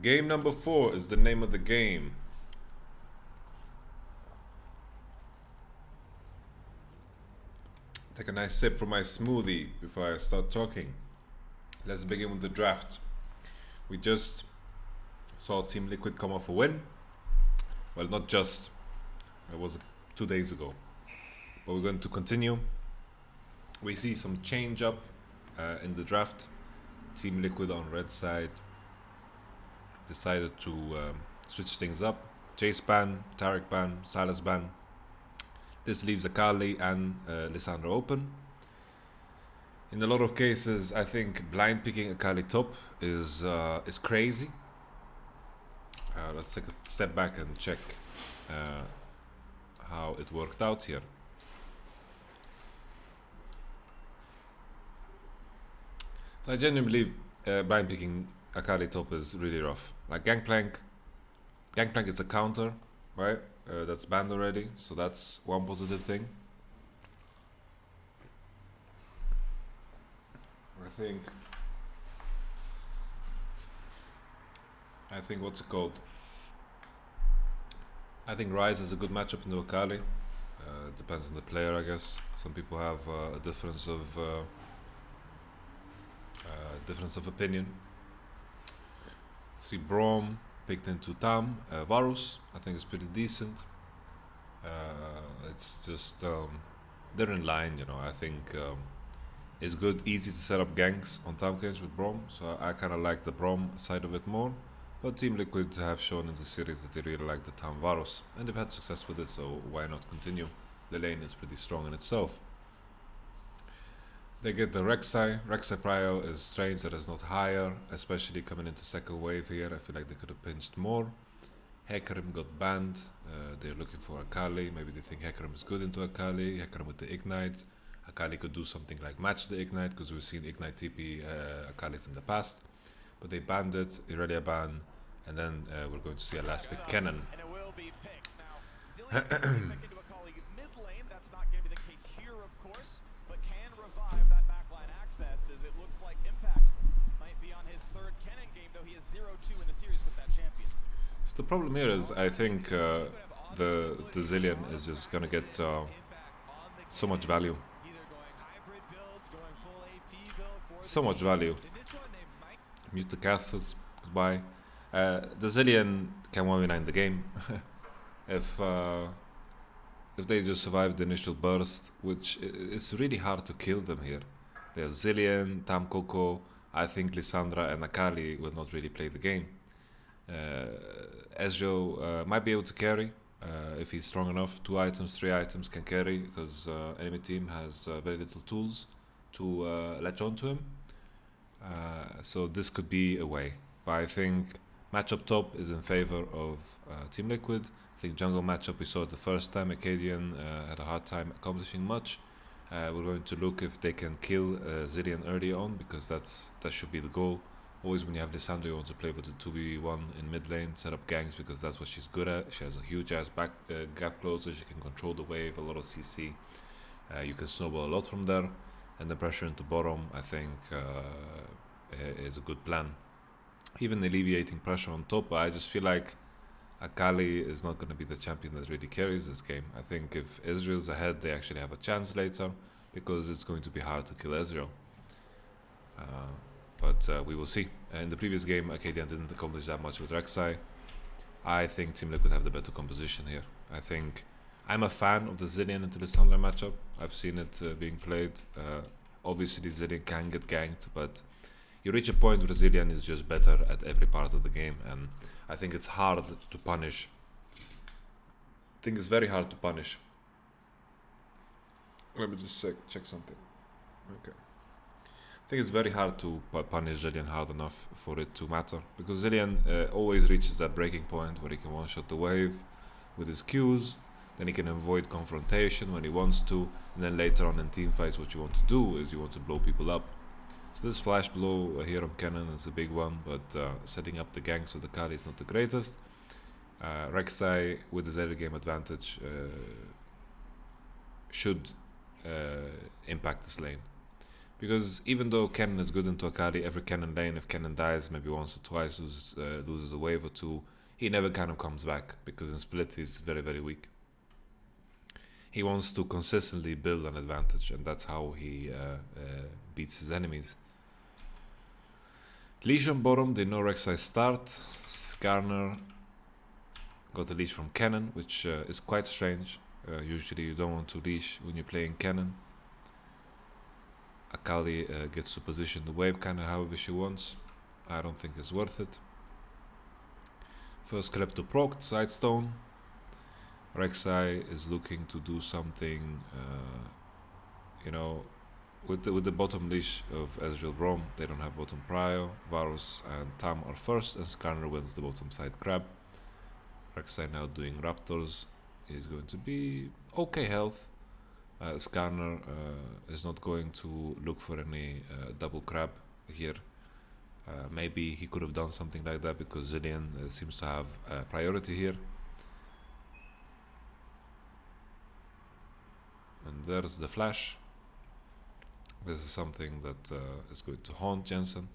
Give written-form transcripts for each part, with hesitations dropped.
Game number 4 is the name of the game. Take a nice sip from my smoothie before I start talking. Let's begin with the draft. We just saw Team Liquid come off a win. Well, not just. It was 2 days ago. But we're going to continue. We see some change up in the draft. Team Liquid on red side decided to switch things up. Chase ban, Tarek ban, Silas ban. This leaves Akali and Lissandra open. In a lot of cases, I think blind picking Akali top is crazy. Let's take a step back and check how it worked out here. So I genuinely believe blind picking Akali top is really rough. Like Gangplank is a counter, right? That's banned already, so that's one positive thing. I think what's it called? I think Ryze is a good matchup into Akali. Depends on the player, I guess. Some people have a difference of opinion. See Braum picked into Tam. Varus, I think is pretty decent. It's just they're in line, I think it's good, easy to set up ganks on Tamkins with Braum, so I kind of like the Braum side of it more. But Team Liquid have shown in the series that they really like the Tam Varus, and they've had success with it, so why not continue? The lane is pretty strong in itself. They get the Rek'Sai. Rek'Sai prio is strange that it's not higher, especially coming into second wave here. I feel like they could have pinched more. Hecarim got banned. They're looking for Akali. Maybe they think Hecarim is good into Akali. Hecarim with the Ignite. Akali could do something like match the Ignite, because we've seen Ignite TP Akalis in the past. But they banned it, Irelia ban, and then we're going to see a last pick Cannon. So the problem here is, I think the Zillion is just gonna get so much value. So much value. Mute the castles, goodbye. The Zillion can 1v9 the game. if they just survive the initial burst, which it's really hard to kill them here. There's Zillion, Tam Coco. I think Lissandra and Akali will not really play the game. Ezreal might be able to carry if he's strong enough. 2 items, 3 items can carry, because enemy team has very little tools to latch onto him. So this could be a way. But I think matchup top is in favor of Team Liquid. I think jungle matchup, we saw it the first time. Acadian had a hard time accomplishing much. We're going to look if they can kill Zillion early on, because that should be the goal. Always when you have Lissandra, you want to play with the 2v1 in mid lane, set up ganks, because that's what she's good at. She has a huge ass back gap closer, she can control the wave, a lot of CC. You can snowball a lot from there, and the pressure into bottom, I think, is a good plan. Even alleviating pressure on top, but I just feel like Akali is not going to be the champion that really carries this game. I think if Ezreal's ahead, they actually have a chance later, because it's going to be hard to kill Ezreal. But we will see. In the previous game, Acadian didn't accomplish that much with Rek'Sai. I think Team Liquid have the better composition here. I think I'm a fan of the Zillion into the Lissandra matchup. I've seen it being played. Obviously, Zillion can get ganked, but you reach a point where Zillion is just better at every part of the game, and I think it's hard to punish. I think it's very hard to punish. Let me just check something. Okay. I think it's very hard to punish Zillion hard enough for it to matter, because Zillion always reaches that breaking point where he can one-shot the wave with his Qs, then he can avoid confrontation when he wants to, and then later on in teamfights what you want to do is you want to blow people up. So this flash blow here on Cannon is a big one, but setting up the ganks with the Kali is not the greatest. Rek'Sai with his early game advantage should impact this lane. Because even though Cannon is good into Akali, every Cannon lane, if Cannon dies maybe once or twice, loses a wave or two, he never kind of comes back because in split he's very, very weak. He wants to consistently build an advantage, and that's how he beats his enemies. Leash on bottom, they know Rek'Sai start. Skarner got a leash from Cannon, which is quite strange. Usually you don't want to leash when you're playing Cannon. Akali gets to position the wave kind of however she wants. I don't think it's worth it. First Calypso proc, side stone. Rek'Sai is looking to do something, you know, with the bottom leash of Ezreal Braum. They don't have bottom prio. Varus and Tam are first, and Skarner wins the bottom side grab. Rek'Sai now doing Raptors. He's going to be okay health. Skarner is not going to look for any double crab here. Maybe he could have done something like that because Zilean seems to have priority here. And there's the flash. This is something that is going to haunt Jensen.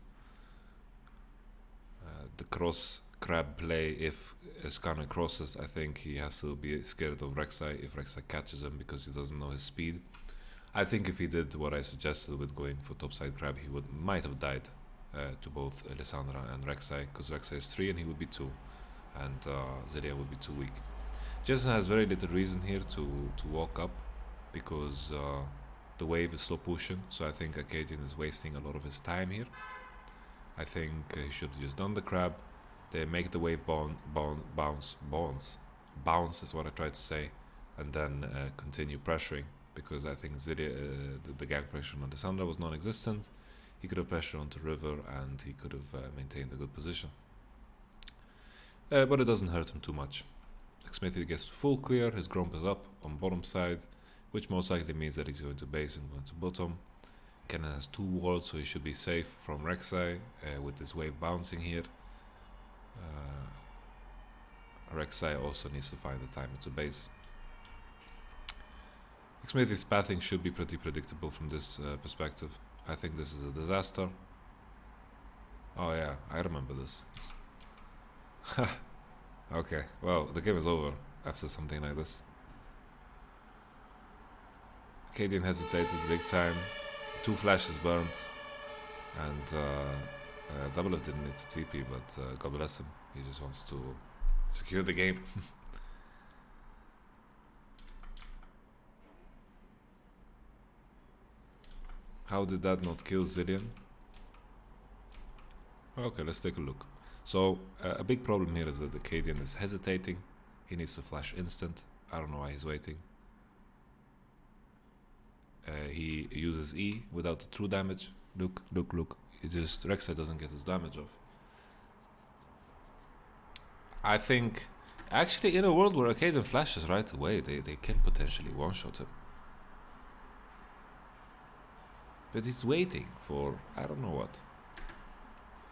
The cross crab play, if Skarner crosses, I think he has to be scared of Rek'Sai if Rek'Sai catches him because he doesn't know his speed. I think if he did what I suggested with going for topside crab, he might have died to both Lissandra and Rek'Sai, because Rek'Sai is 3 and he would be 2, and Zilean would be too weak. Jensen has very little reason here to walk up because the wave is slow pushing, so I think Acadian is wasting a lot of his time here. I think he should have just done the crab. They make the wave bounce is what I tried to say, and then continue pressuring, because I think the gang pressure on Lissandra was non-existent. He could have pressured onto River and he could have maintained a good position. But it doesn't hurt him too much. Xmithie gets to full clear, his Gromp is up on bottom side, which most likely means that he's going to base and going to bottom. Cannon has 2 wards, so he should be safe from Rek'Sai with this wave bouncing here. Rek'Sai also needs to find the time to base. Xmithie's pathing should be pretty predictable from this perspective. I think this is a disaster. Oh yeah, I remember this. Okay, well, the game is over after something like this. Acadian hesitated big time. 2 flashes burnt, and Doublelift didn't need to TP, but God bless him. He just wants to secure the game. How did that not kill Zilean? Okay, let's take a look. So, a big problem here is that Acadian is hesitating. He needs to flash instant. I don't know why he's waiting. He uses E without the true damage. Look. Rek'Sai doesn't get his damage off. I think, actually, in a world where Acadian flashes right away, they can potentially one-shot him. But he's waiting for, I don't know what.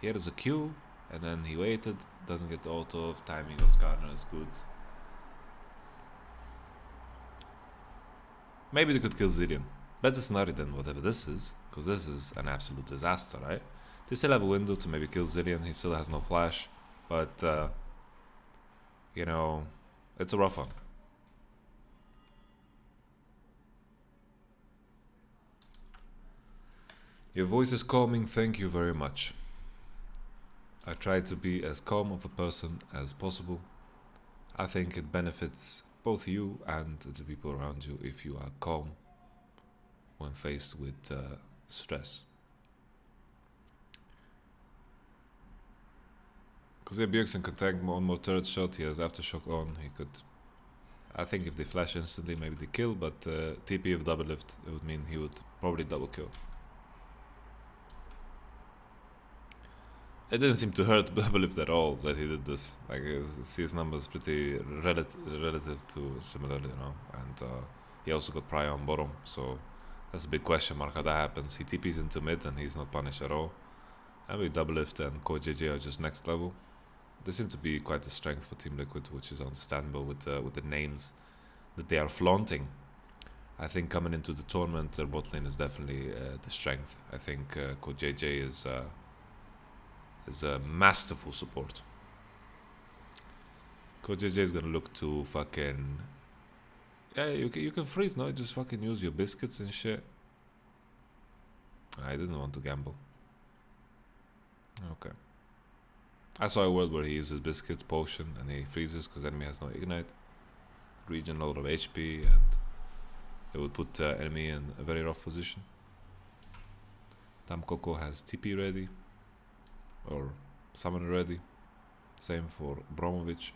Here is a Q, and then he waited, doesn't get the auto, timing of Skarner is good. Maybe they could kill Zilean. Better scenario than whatever this is, because this is an absolute disaster, right? They still have a window to maybe kill Zilean, he still has no flash, but, you know, it's a rough one. Your voice is calming, thank you very much. I try to be as calm of a person as possible. I think it benefits both you and the people around you if you are calm when faced with stress. Because Bjergsen can tank one more turret shot, he has aftershock on, he could... I think if they flash instantly, maybe they kill, but TP of Doublelift, it would mean he would probably double kill. It didn't seem to hurt Doublelift at all that he did this. Like, his CS numbers pretty relative to similarly, you know, and he also got Prio on bottom, so that's a big question mark how that happens. He TPs into mid and he's not punished at all. And with Doublelift and CoJJ are just next level. They seem to be quite a strength for Team Liquid, which is understandable with the names that they are flaunting. I think coming into the tournament, their bot lane is definitely the strength. I think Code JJ is a masterful support. Code JJ is gonna look to fucking... Yeah, you can freeze, no? Just fucking use your biscuits and shit. I didn't want to gamble. Okay. I saw a world where he uses biscuits, potion, and he freezes because enemy has no ignite. Regen a lot of HP, and it would put enemy in a very rough position. Tam Coco has TP ready, or summon ready. Same for Bromovich.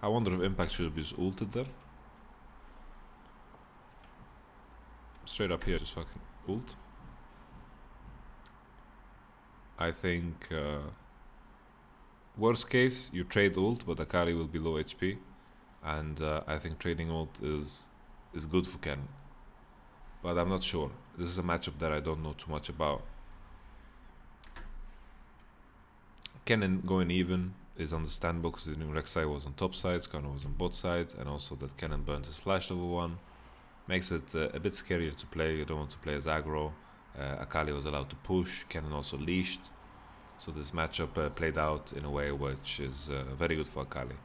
I wonder if Impact should have just ulted them. Straight up here, just fucking ult. I think worst case you trade ult, but Akali will be low HP, and I think trading ult is good for Cannon. But I'm not sure. This is a matchup that I don't know too much about. Cannon going even is understandable considering Rek'Sai was on top side, Skarner was on both sides, and also that Cannon burned his flash level 1. Makes it a bit scarier to play. You don't want to play as aggro. Akali was allowed to push, Cannon also leashed. So this matchup played out in a way which is very good for Akali.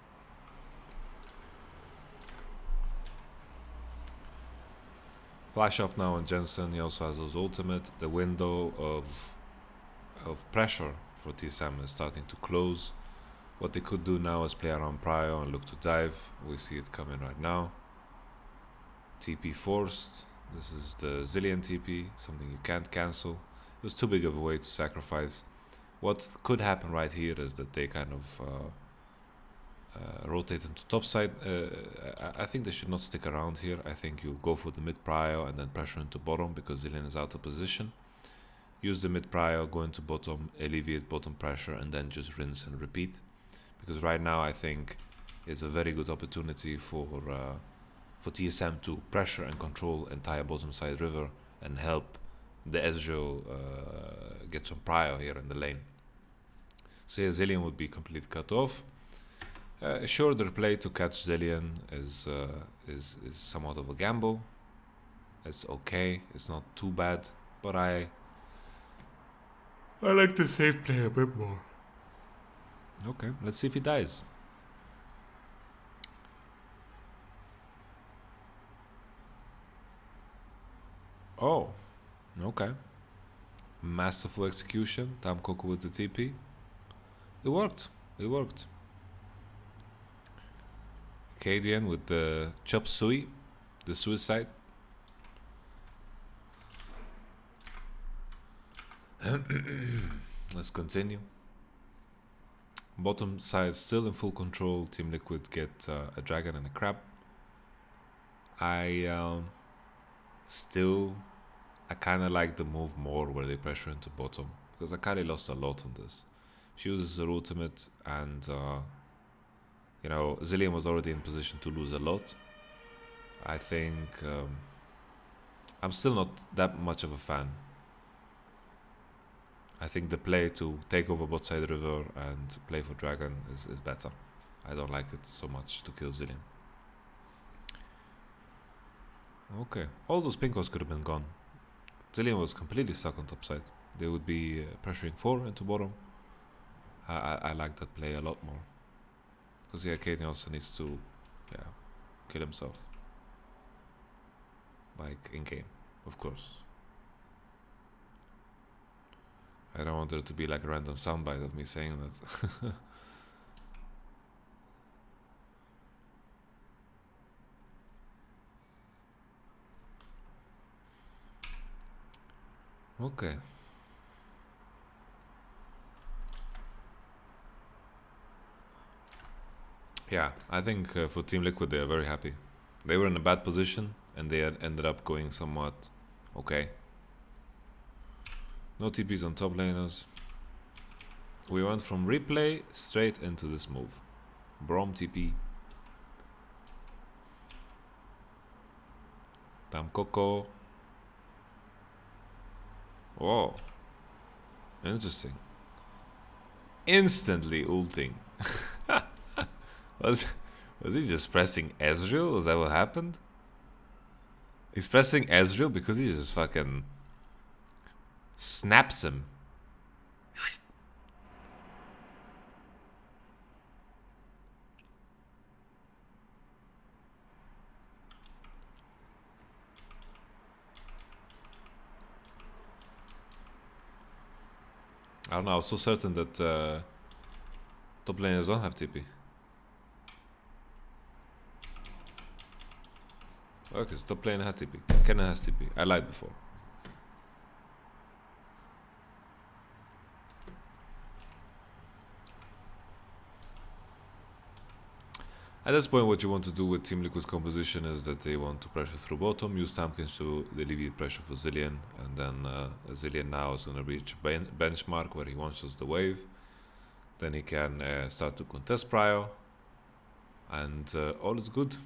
Flash up now on Jensen, he also has his ultimate. The window of pressure for TSM is starting to close. What they could do now is play around Prio and look to dive. We see it coming right now. TP forced. This is the Zilean TP, something you can't cancel. It was too big of a way to sacrifice. What could happen right here is that they kind of rotate into top side. I think they should not stick around here. I think you go for the mid prio and then pressure into bottom because Zilean is out of position. Use the mid prio, go into bottom, alleviate bottom pressure, and then just rinse and repeat. Because right now I think it's a very good opportunity for TSM to pressure and control entire bottom side river and help the Ezreal get some prio here in the lane. So yeah, Zilean would be completely cut off. Sure, their play to catch Zilean is somewhat of a gamble. It's okay, it's not too bad, but I like the safe play a bit more. Okay, let's see if he dies. Oh, okay. Masterful execution. Tam Coco with the TP. It worked. It worked. Cadian with the chop suey, the suicide. Let's continue. Bottom side still in full control. Team Liquid get a dragon and a crab. I kind of like the move more where they pressure into bottom because Akali lost a lot on this. She uses her ultimate and Zilean was already in position to lose a lot. I think I'm still not that much of a fan. I think the play to take over bot side river and play for dragon is better. I don't like it so much to kill Zilean. Okay, all those pinkos could have been gone. Zilean was completely stuck on top side. They would be pressuring 4 into bottom. I like that play a lot more. Because yeah, Kaden also needs to kill himself. Like in game, of course. I don't want there to be like a random soundbite of me saying that. Okay. Yeah, I think for Team Liquid they are very happy. They were in a bad position and they had ended up going somewhat okay. No TPs on top laners. We went from replay straight into this move. Brom TP. Tam Coco. Oh, interesting. Instantly ulting. Was was he just pressing Ezreal? Was that what happened? He's pressing Ezreal because he just fucking snaps him. I don't know, I was so certain that top laners don't have TP. Okay, so top laner had TP. Cannon has TP. I lied before. At this point, what you want to do with Team Liquid's composition is that they want to pressure through bottom, use Tamkins to alleviate pressure for Zillion, and then Zillion now is going to reach benchmark where he wants the wave. Then he can start to contest Prio, and all is good.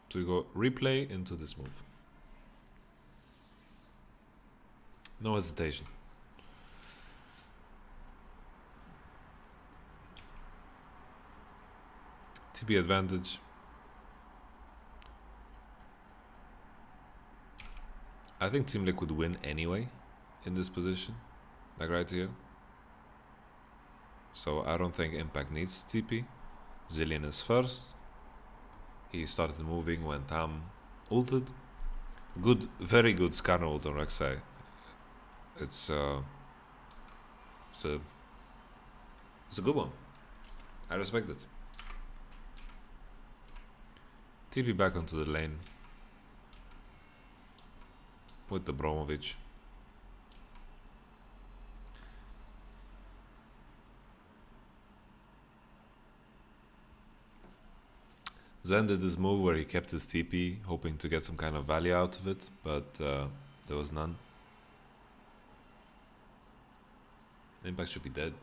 So we go replay into this move. No hesitation. TP advantage. I think Team Liquid win anyway in this position, like right here. So I don't think Impact needs TP. Zillion is first. He started moving when Tam ulted. Good, very good Scanner ult on Rek'Sai. It's a good one. I respect it. TP back onto the lane with the Bromovich. Zen did this move where he kept his TP, hoping to get some kind of value out of it, but there was none. Impact should be dead.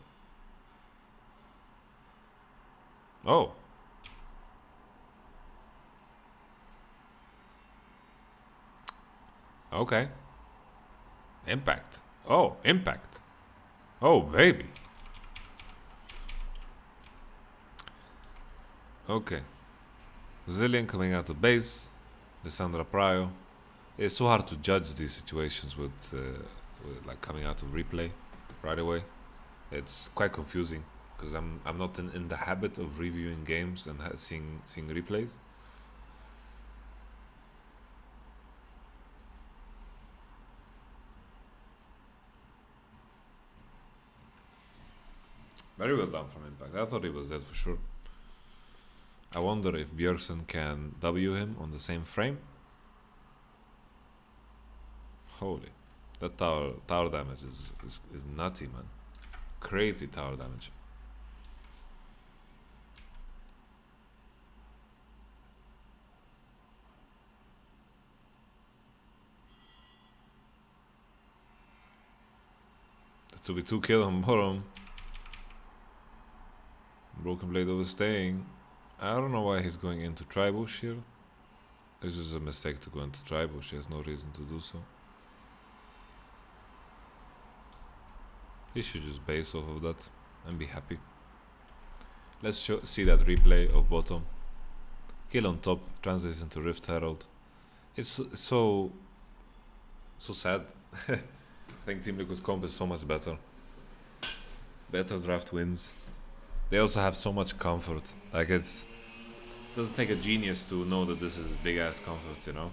Oh! Okay. Impact. Oh, Impact. Oh, baby. Okay. Zillion coming out of base. Lissandra Prio. It's so hard to judge these situations with like coming out of replay right away. It's quite confusing because I'm not in the habit of reviewing games and seeing replays. Very well done from Impact. I thought he was dead for sure. I wonder if Bjergsen can W him on the same frame. Holy. That tower damage is nutty, man. Crazy tower damage. The 2v2 kill on bottom. Broken Blade overstaying. I don't know why he's going into Tribush here. It's just a mistake to go into Tribush. He has no reason to do so. He should just base off of that and be happy. Let's see that replay of bottom. Kill on top translates into Rift Herald. It's so sad. I think Team Liquid's comp is so much better. Better draft wins. They also have so much comfort. Like it doesn't take a genius to know that this is big ass comfort, you know.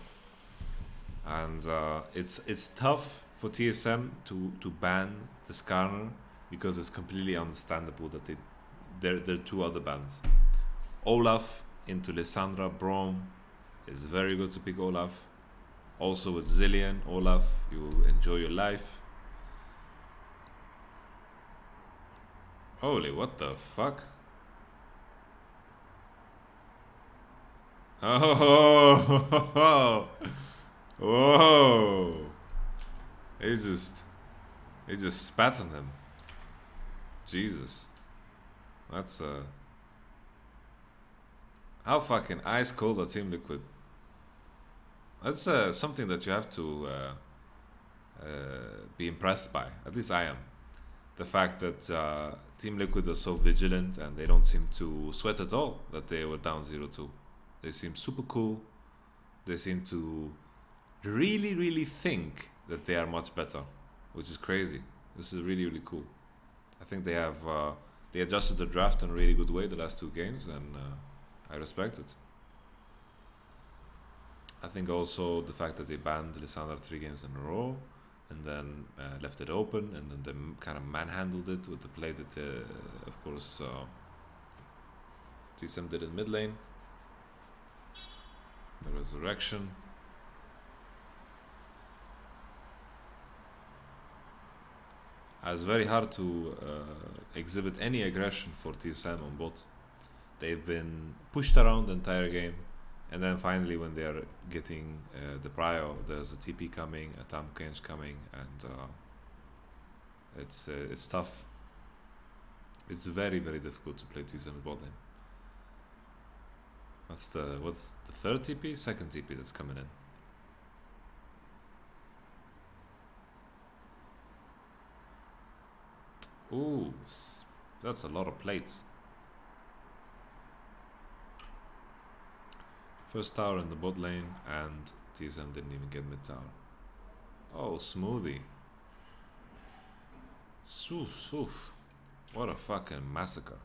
And it's tough for TSM to ban the Skarner because it's completely understandable that there are two other bans. Olaf into Lissandra Brom is very good to pick Olaf. Also with Zillion, Olaf, you will enjoy your life. Holy, what the fuck? Oh, whoa! He just spat on him. Jesus, that's how fucking ice cold are Team Liquid. That's something that you have to be impressed by. At least I am. The fact that Team Liquid are so vigilant and they don't seem to sweat at all that they were down 0-2. They seem super cool. They seem to really, really think that they are much better, which is crazy. This is really, really cool. I think they adjusted the draft in a really good way the last two games, and I respect it. I think also the fact that they banned Lissandra 3 games in a row and then left it open, and then they kind of manhandled it with the play that, of course, TSM did in mid lane. The resurrection. It's very hard to exhibit any aggression for TSM on bot. They've been pushed around the entire game, and then finally when they are getting the prio, there's a TP coming, a Tahm Kench coming, and it's tough. It's very, very difficult to play TSM bot lane. What's the third TP? Second TP that's coming in. Ooh, that's a lot of plates. First tower in the bot lane, and TSM didn't even get mid tower. Oh, smoothie. Soof. What a fucking massacre.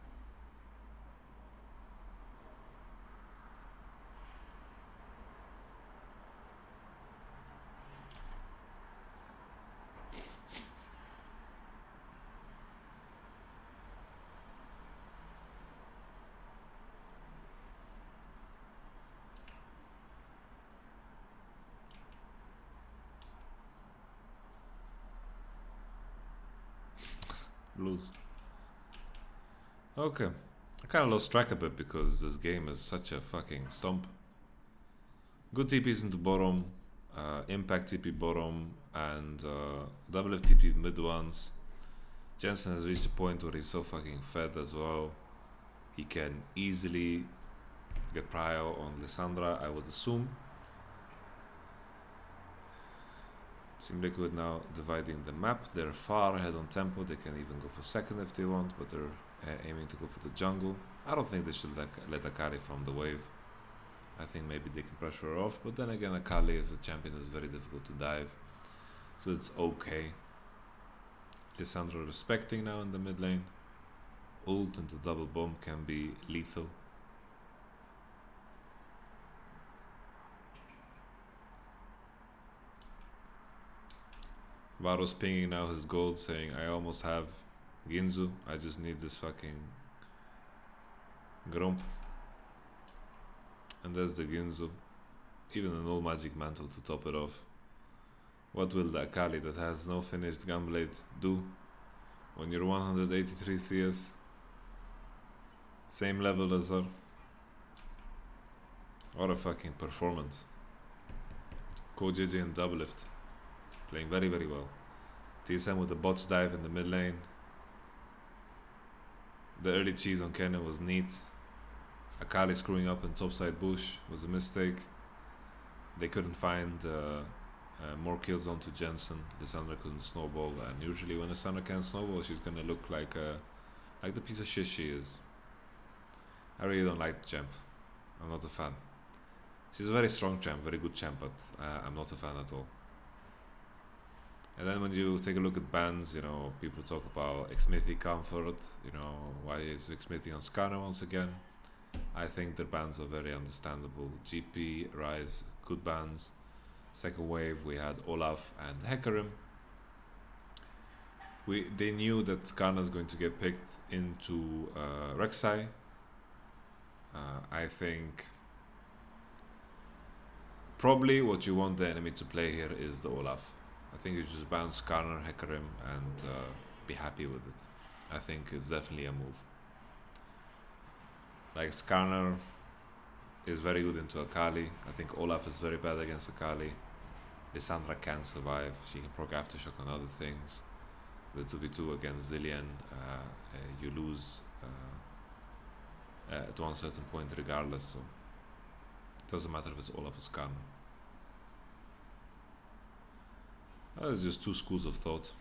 Blues. Okay. I kind of lost track a bit because this game is such a fucking stomp. Good TPs into bottom, impact TP bottom, and double FTP mid ones. Jensen has reached a point where he's so fucking fed as well. He can easily get prio on Lissandra, I would assume. Team Liquid now dividing the map. They're far ahead on tempo. They can even go for second if they want, but they're aiming to go for the jungle. I don't think they should let Akali from the wave. I think maybe they can pressure her off, but then again, Akali as a champion is very difficult to dive, so it's okay. Lissandra respecting now in the mid lane. Ult into double bomb can be lethal. Varo's pinging now his gold, saying, I almost have Ginzu, I just need this fucking Gromp. And there's the Ginzu. Even an all magic mantle to top it off. What will the Akali that has no finished Gunblade do when you're 183 CS? Same level as her. What a fucking performance. KoJJ and double lift. Playing very, very well. TSM with the botch dive in the mid lane. The early cheese on Cannon was neat. Akali screwing up in topside bush was a mistake. They couldn't find more kills onto Jensen. Lissandra couldn't snowball, and usually when Lissandra can't snowball, she's gonna look like the piece of shit she is. I really don't like the champ. I'm not a fan. She's a very strong champ, very good champ, but I'm not a fan at all. And then when you take a look at bans, you know, people talk about Xmithy comfort, you know, why is Xmithy on Skarner once again? I think their bans are very understandable. GP, Rise, good bans. Second wave, we had Olaf and Hecarim. They knew that Skarner is going to get picked into Rek'Sai. I think probably what you want the enemy to play here is the Olaf. I think you just ban Skarner, Hecarim, and be happy with it. I think it's definitely a move. Like, Skarner is very good into Akali. I think Olaf is very bad against Akali. Lissandra can survive. She can proc Aftershock on other things. The 2v2 against Zillion, you lose at one certain point regardless. So it doesn't matter if it's Olaf or Skarner. There's just two schools of thought.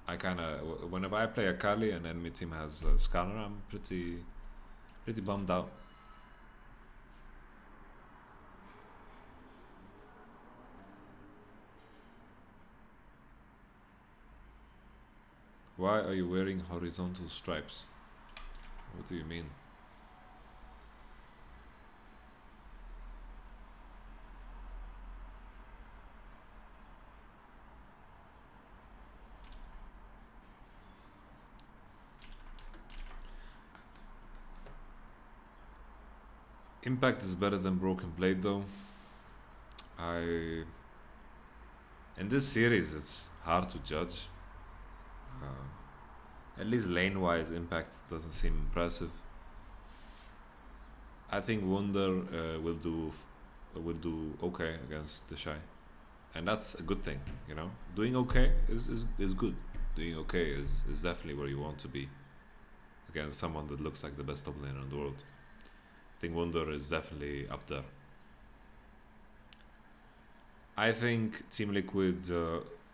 I kind of, whenever I play Akali and enemy team has Scanner, I'm pretty bummed out. Why are you wearing horizontal stripes? What do you mean? Impact is better than Broken Blade though. In this series it's hard to judge. At least lane wise, Impact doesn't seem impressive. I think Wunder will do okay against the Shy, and that's a good thing. Doing okay is good. Doing okay is definitely where you want to be against someone that looks like the best top laner in the world. I think Wunder is definitely up there. I think Team Liquid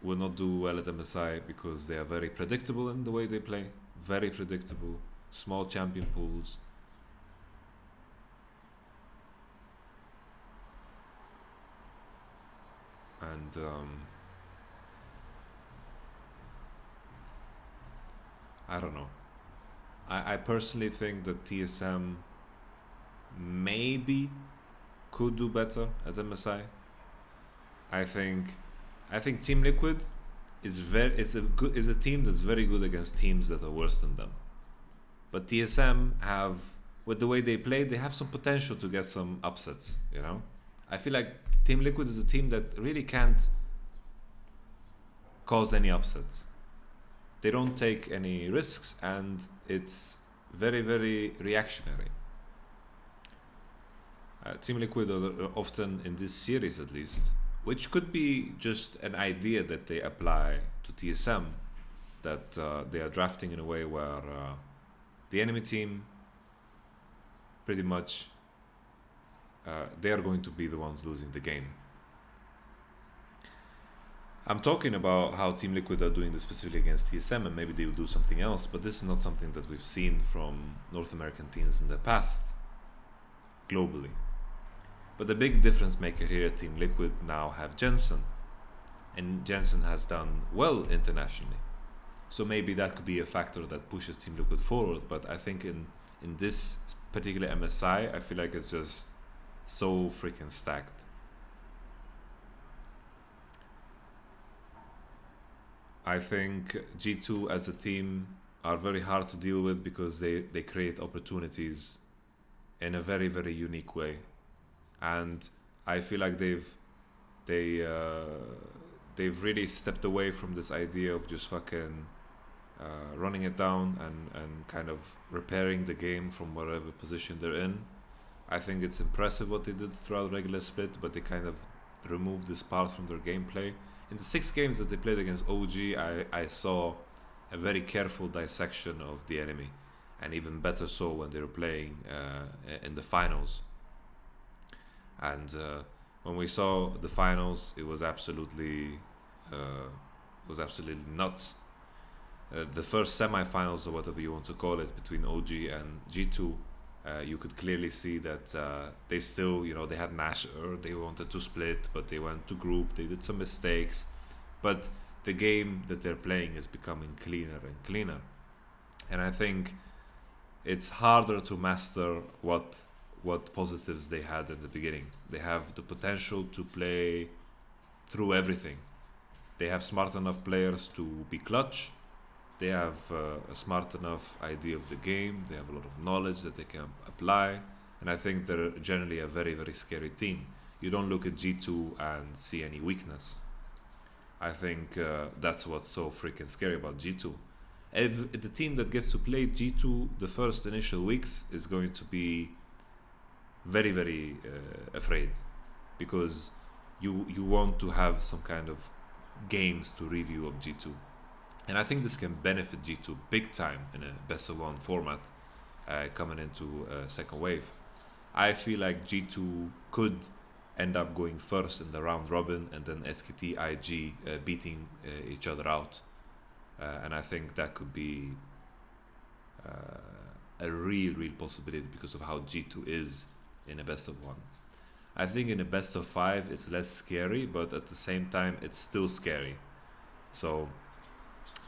will not do well at MSI because they are very predictable in the way they play. Very predictable. Small champion pools. And I don't know. I personally think that TSM maybe could do better at MSI. I think Team Liquid is a team that's very good against teams that are worse than them. But TSM have, with the way they play, they have some potential to get some upsets. I feel like Team Liquid is a team that really can't cause any upsets. They don't take any risks, and it's very, very reactionary. Team Liquid are often, in this series at least, which could be just an idea that they apply to TSM, that they are drafting in a way where the enemy team pretty much they are going to be the ones losing the game. I'm talking about how Team Liquid are doing this specifically against TSM, and maybe they will do something else, but this is not something that we've seen from North American teams in the past, globally. But the big difference maker here at Team Liquid now have Jensen, and Jensen has done well internationally. So maybe that could be a factor that pushes Team Liquid forward, but I think in this particular MSI, I feel like it's just so freaking stacked. I think G2 as a team are very hard to deal with because they create opportunities in a very, very unique way. And I feel like they've really stepped away from this idea of just fucking running it down and kind of repairing the game from whatever position they're in. I think it's impressive what they did throughout regular split, but they kind of removed this part from their gameplay. In the 6 games that they played against OG, I saw a very careful dissection of the enemy, and even better so when they were playing in the finals. And when we saw the finals, it was absolutely nuts. The first semi-finals, or whatever you want to call it, between OG and G2, you could clearly see that they still, they had Nasher, they wanted to split, but they went to group, they did some mistakes, but the game that they're playing is becoming cleaner and cleaner. And I think it's harder to master what positives they had at the beginning. They have the potential to play through everything. They have smart enough players to be clutch. They have a smart enough idea of the game. They have a lot of knowledge that they can apply. And I think they're generally a very, very scary team. You don't look at G2 and see any weakness. I think that's what's so freaking scary about G2. If the team that gets to play G2 the first initial weeks is going to be very, very afraid, because you want to have some kind of games to review of G2. And I think this can benefit G2 big time in a best of 1 format coming into a second wave. I feel like G2 could end up going first in the round robin, and then SKT IG beating each other out. And I think that could be a real possibility because of how G2 is in a best of 1. I think in a best of 5 it's less scary, but at the same time it's still scary. So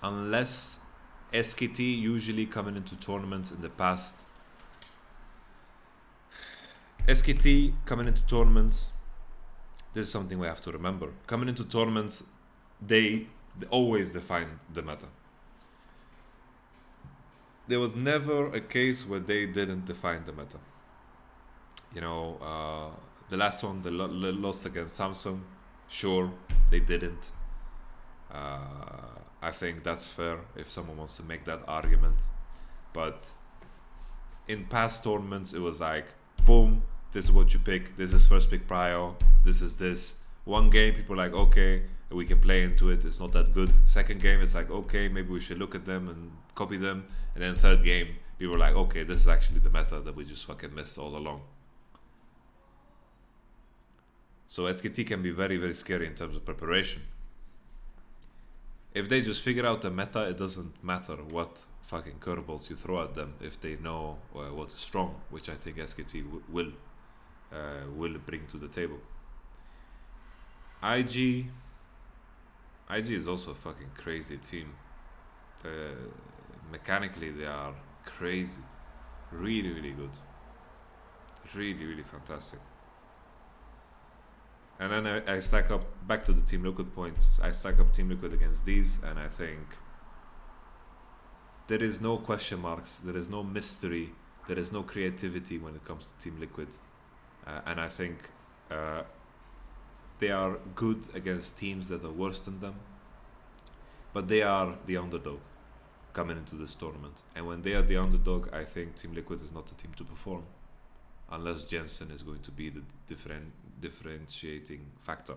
unless SKT usually coming into tournaments in the past, SKT coming into tournaments, this is something we have to remember. Coming into tournaments, they always define the meta. There was never a case where they didn't define the meta. You know, the last one, they lost against Samsung. Sure, they didn't. I think that's fair if someone wants to make that argument. But in past tournaments, it was like, boom, this is what you pick. This is first pick prio. This is this. One game, people are like, okay, we can play into it. It's not that good. Second game, it's like, okay, maybe we should look at them and copy them. And then third game, people are like, okay, this is actually the meta that we just fucking missed all along. So SKT can be very scary in terms of preparation. If they just figure out the meta, it doesn't matter what fucking curveballs you throw at them if they know what is strong, which I think SKT will bring to the table. IG is also a fucking crazy team. Mechanically, they are crazy. Really good. Really fantastic. And then I stack up, back to the Team Liquid points, I stack up Team Liquid against these, and I think there is no question marks, there is no mystery, there is no creativity when it comes to Team Liquid. And I think they are good against teams that are worse than them, but they are the underdog coming into this tournament. And when they are the underdog, I think Team Liquid is not the team to perform, unless Jensen is going to be the differentiating factor.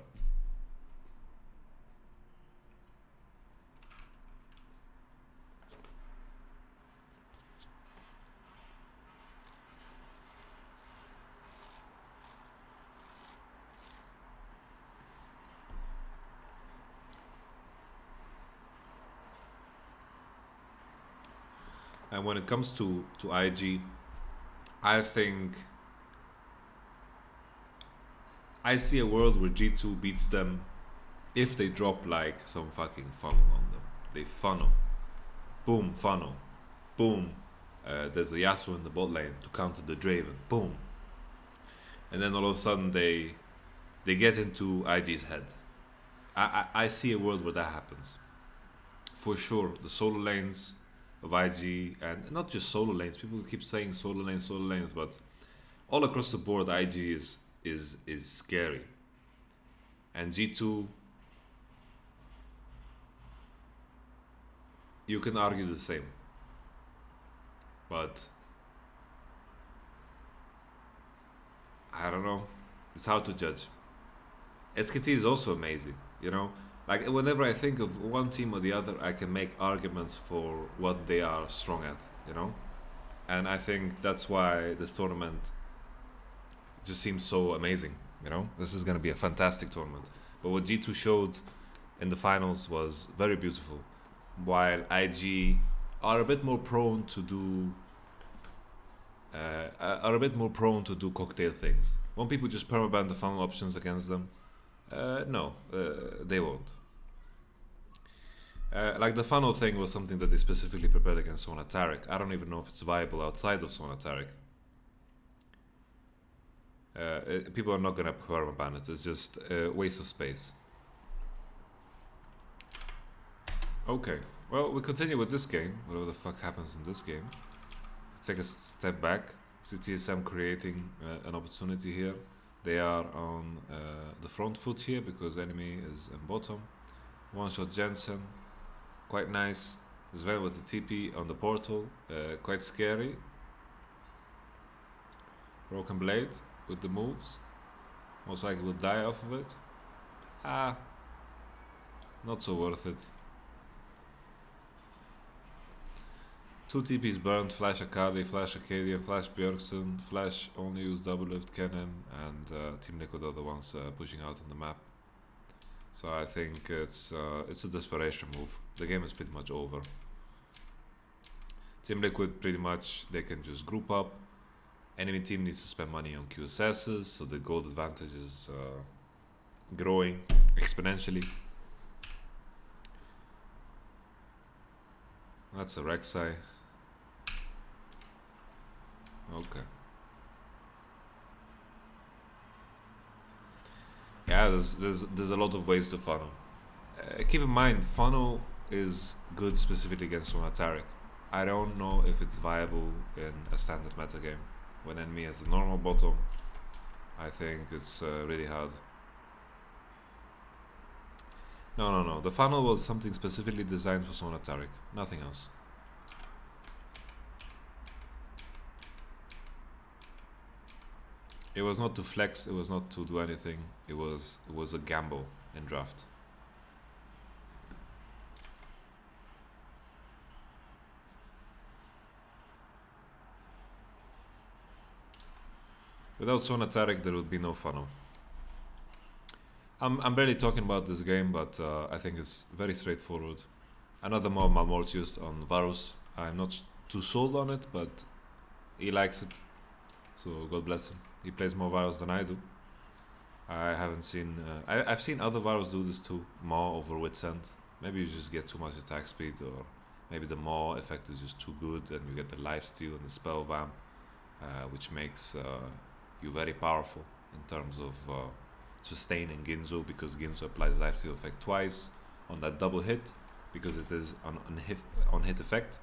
And when it comes to IG, I think I see a world where G2 beats them if they drop like some fucking funnel on them. They funnel. Boom, funnel. Boom. There's a Yasuo in the bot lane to counter the Draven. Boom. And then all of a sudden they get into IG's head. I see a world where that happens. For sure, the solo lanes of IG, and not just solo lanes, people keep saying solo lanes, but all across the board IG is scary. And G2, you can argue the same, but I don't know, it's hard to judge. SKT is also amazing, you know, like whenever I think of one team or the other, I can make arguments for what they are strong at, you know, and I think that's why this tournament just seems so amazing, you know. This is going to be a fantastic tournament. But what G2 showed in the finals was very beautiful, while IG are a bit more prone to do cocktail things. Won't people just permaban the funnel options against them? No, they won't. Like the funnel thing was something that they specifically prepared against Sona Taric. I don't even know if it's viable outside of Sona Taric. People are not gonna permaban it. It's just a waste of space. Okay, well, we continue with this game. Whatever the fuck happens in this game. Let's take a step back. See TSM creating an opportunity here. They are on the front foot here because enemy is in bottom. One shot Jensen, quite nice. Sven with the TP on the portal, quite scary. Broken Blade with the moves. Most likely will die off of it. Not so worth it. 2 TPs burned, Flash Akali, Flash Arcadia, Flash Bjergsen, Flash only used double lift cannon, and Team Liquid are the ones pushing out on the map. So I think it's a desperation move. The game is pretty much over. Team Liquid pretty much, they can just group up. Enemy team needs to spend money on QSSs, so the gold advantage is growing exponentially. That's a Rek'Sai. Okay. Yeah, there's a lot of ways to funnel. Keep in mind, funnel is good specifically against YamatoCannon. I don't know if it's viable in a standard meta game. When enemy has a normal bottom, I think it's really hard. No. The funnel was something specifically designed for YamatoCannon, nothing else. It was not to flex, it was not to do anything. It was a gamble in draft. Without YamatoCannon, there would be no funnel. I'm barely talking about this game, but I think it's very straightforward. Another mob Malmort used on Varus. I'm not too sold on it, but he likes it, so God bless him. He plays more Varus than I do. I haven't seen... I've seen other Varus do this too. Maw over Witsend. Maybe you just get too much attack speed, or maybe the Maw effect is just too good and you get the lifesteal and the spell vamp, which makes you very powerful in terms of sustaining Ginzo, because Ginzo applies lifesteal effect twice on that double hit, because it is on hit effect.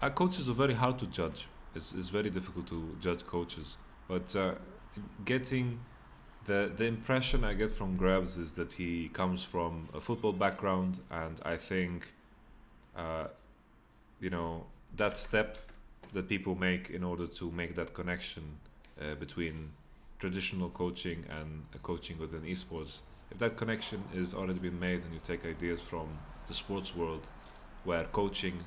Our coaches are very hard to judge. It's very difficult to judge coaches, but getting the impression I get from Grabs is that he comes from a football background, and I think you know, that step that people make in order to make that connection between traditional coaching and coaching within esports, if that connection is already been made and you take ideas from the sports world, where coaching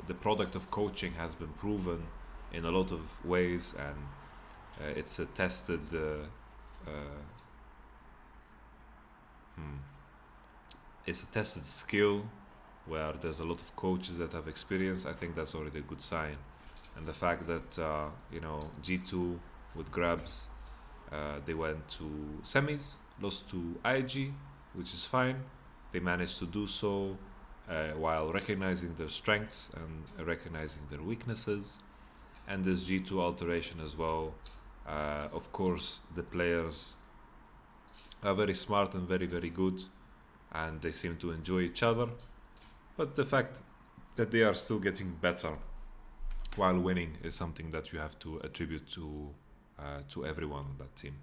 the product of coaching has been proven in a lot of ways, and it's a tested it's a tested skill where there's a lot of coaches that have experience. I think that's already a good sign. And the fact that you know, G2 with Grabs, they went to semis, lost to IG, which is fine. They managed to do so while recognizing their strengths and recognizing their weaknesses. And this G2 alteration as well. Of course, the players are very smart and very, very good, and they seem to enjoy each other. But the fact that they are still getting better while winning is something that you have to attribute to everyone on that team.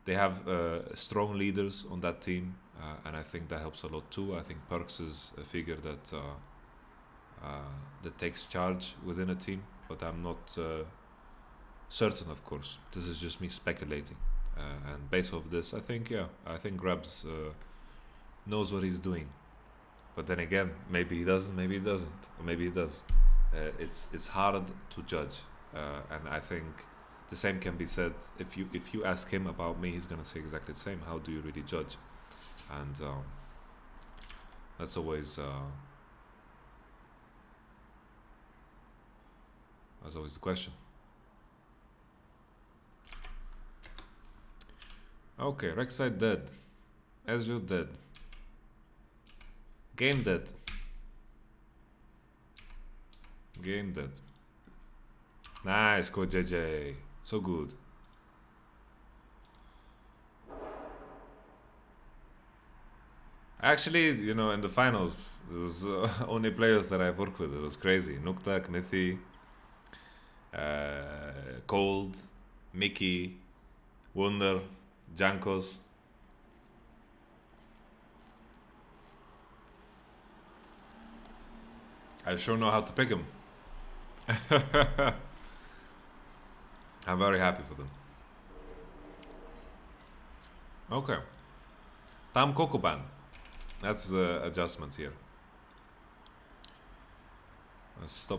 They have strong leaders on that team, and I think that helps a lot too. I think Perks is a figure that that takes charge within a team, but I'm not certain, of course. This is just me speculating, and based off this, I think Grabs knows what he's doing. But then again, maybe he doesn't, maybe he doesn't, or maybe he does. It's hard to judge, and I think the same can be said. If you ask him about me, he's gonna say exactly the same. How do you really judge? And that's always the question. Okay, Rek'Sai dead. Ezreal dead. Game dead. Game dead. Nice, Code JJ. So good. Actually, you know, in the finals, it was only players that I've worked with. It was crazy. Nukta, Knithi, Cold, Mickey, Wunder, Jankos. I sure know how to pick him. I'm very happy for them. Okay. Tam Kokoban. That's the adjustment here. Let's stop